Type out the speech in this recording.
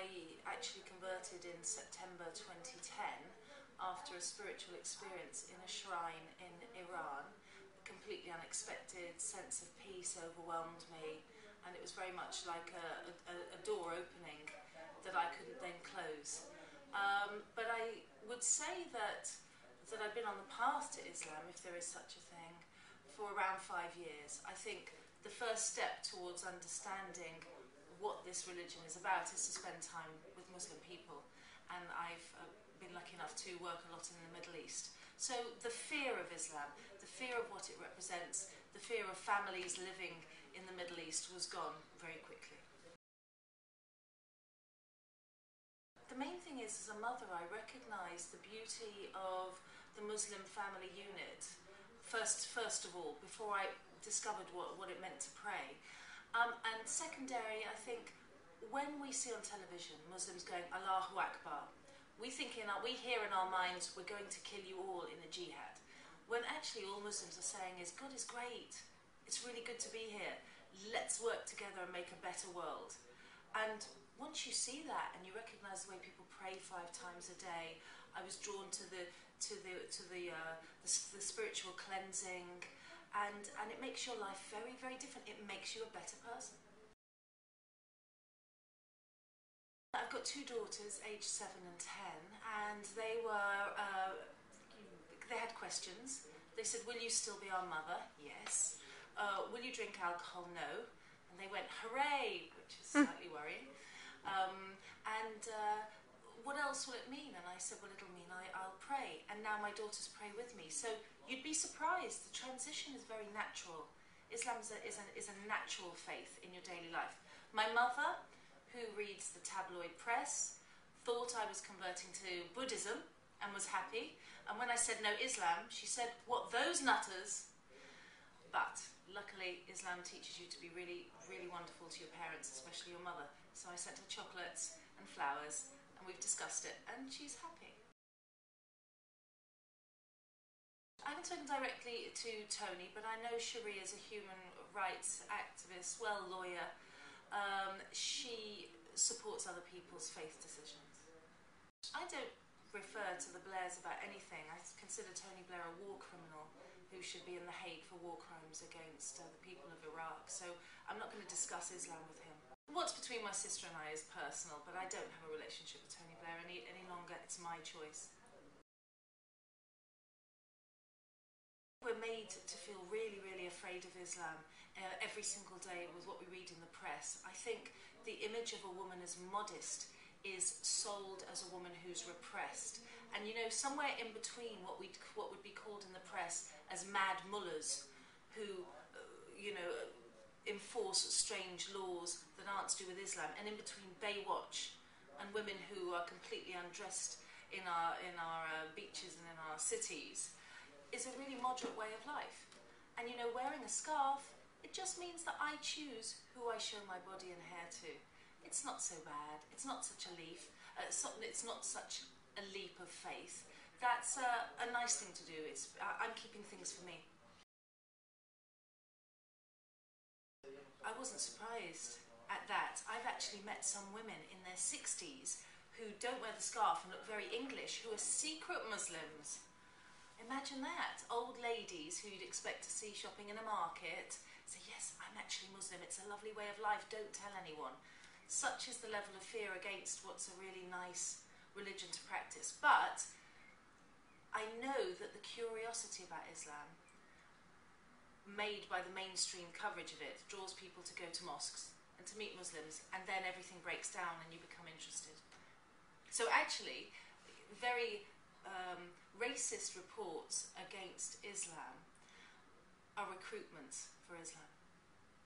I actually converted in September 2010 after a spiritual experience in a shrine in Iran. A completely unexpected sense of peace overwhelmed me, and it was very much like a door opening that I couldn't then close. But I would say that I've been on the path to Islam, if there is such a thing, for around 5 years. I think the first step towards understanding what this religion is about is to spend time with Muslim people, and I've been lucky enough to work a lot in the Middle East. So the fear of Islam, the fear of what it represents, the fear of families living in the Middle East was gone very quickly. The main thing is, as a mother, I recognise the beauty of the Muslim family unit, first of all, before I discovered what it meant to pray. And secondary, I think, when we see on television Muslims going Allahu Akbar, we hear in our minds, we're going to kill you all in a jihad. When actually all Muslims are saying is, God is great, it's really good to be here, let's work together and make a better world. And once you see that and you recognise the way people pray 5 times a day, I was drawn to the spiritual cleansing, and it makes your life very, very different. It makes you a better person. I've got 2 daughters, aged 7 and 10, and they had questions. They said, will you still be our mother? Yes. Will you drink alcohol? No. And they went, hooray, which is slightly worrying. What else will it mean? And I said, well, it'll mean I'll pray. And now my daughters pray with me. So you'd be surprised. The transition is very natural. Islam is a natural faith in your daily life. My mother, who reads the tabloid press, thought I was converting to Buddhism and was happy. And when I said no Islam, she said, what, those nutters? But luckily, Islam teaches you to be really, really wonderful to your parents, especially your mother. So I sent her chocolates and flowers, and we've discussed it, and she's happy. I haven't spoken directly to Tony, but I know Cherie is a human rights activist, lawyer. She supports other people's faith decisions. I don't refer to the Blairs about anything. I consider Tony Blair a war criminal who should be in The Hague for war crimes against the people of Iraq. So I'm not going to discuss Islam with him. What's between my sister and I is personal, but I don't have a relationship with Tony Blair any longer. It's my choice. We're made to feel really, really afraid of Islam every single day with what we read in the press. I think the image of a woman as modest is sold as a woman who's repressed. And you know, somewhere in between what would be called in the press as mad mullahs who, enforce strange laws that aren't to do with Islam, and in between Baywatch and women who are completely undressed in our beaches and in our cities, is a really moderate way of life. And you know, wearing a scarf, it just means that I choose who I show my body and hair to. It's not so bad. It's not such a leap. It's not such a leap of faith. That's a nice thing to do. I'm keeping things for me. I wasn't surprised at that. I've actually met some women in their 60s who don't wear the scarf and look very English, who are secret Muslims. Imagine that. Old ladies who you'd expect to see shopping in a market say, yes, I'm actually Muslim, it's a lovely way of life, don't tell anyone. Such is the level of fear against what's a really nice religion to practice. But I know that the curiosity about Islam, made by the mainstream coverage of it, draws people to go to mosques and to meet Muslims, and then everything breaks down and you become interested. So actually, very racist reports against Islam are recruitments for Islam.